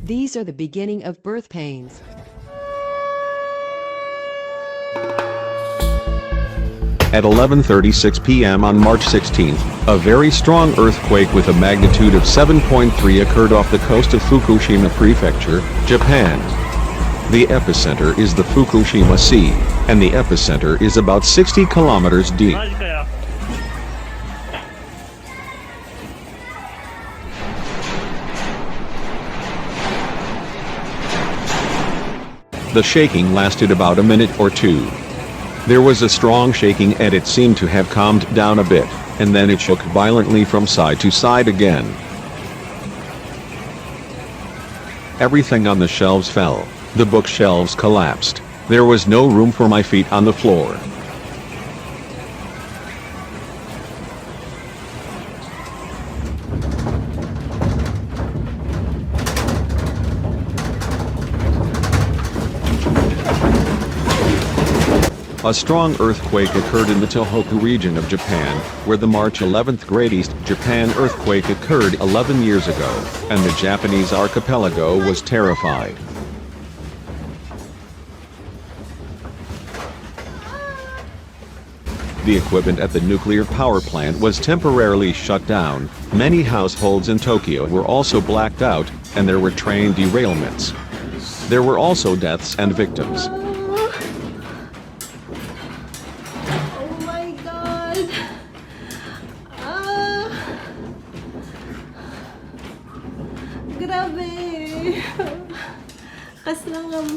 These are the beginning of birth pains. At 11:36 p.m. on March 16th, a very strong earthquake with a magnitude of 7.3 occurred off the coast of Fukushima Prefecture, Japan. The epicenter is the Fukushima Sea, and the epicenter is about 60 kilometers deep. The shaking lasted about a minute or two. There was a strong shaking and it seemed to have calmed down a bit, and then it shook violently from side to side again. Everything on the shelves fell. The bookshelves collapsed. There was no room for my feet on the floor. A strong earthquake occurred in the Tohoku region of Japan, where the March 11th Great East Japan earthquake occurred 11 years ago, and the Japanese archipelago was terrified. The equipment at the nuclear power plant was temporarily shut down, many households in Tokyo were also blacked out, and there were train derailments. There were also deaths and victims. Grabe. Kaslangan.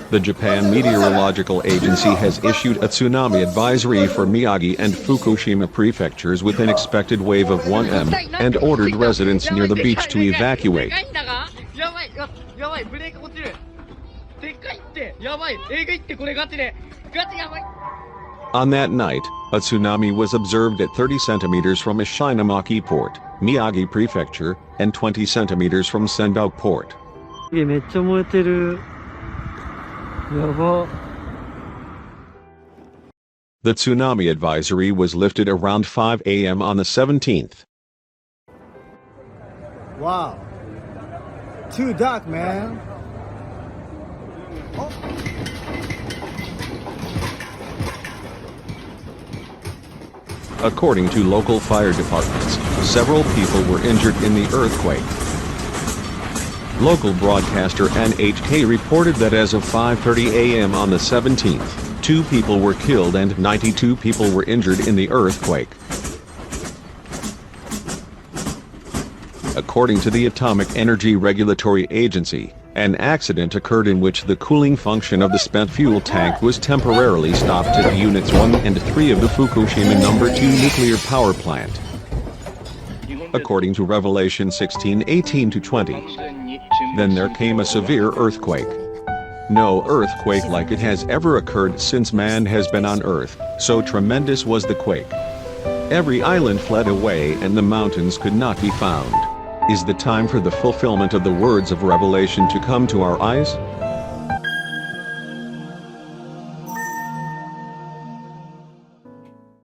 The Japan Meteorological Agency has issued a tsunami advisory for Miyagi and Fukushima prefectures with an expected wave of 1 m and ordered residents near the beach to evacuate. On that night, a tsunami was observed at 30 centimeters from Ishinomaki Port, Miyagi Prefecture, and 20 centimeters from Sendou Port. The tsunami advisory was lifted around 5 a.m. on the 17th. Wow. Too dark, man. Oh. According to local fire departments, several people were injured in the earthquake. Local broadcaster NHK reported that as of 5:30 a.m. on the 17th, 2 people were killed and 92 people were injured in the earthquake. According to the Atomic Energy Regulatory Agency, an accident occurred in which the cooling function of the spent fuel tank was temporarily stopped at Units 1 and 3 of the Fukushima No. 2 nuclear power plant. According to Revelation 16:18-20. Then there came a severe earthquake. No earthquake like it has ever occurred since man has been on Earth, so tremendous was the quake. Every island fled away and the mountains could not be found. Is the time for the fulfillment of the words of Revelation to come to our eyes?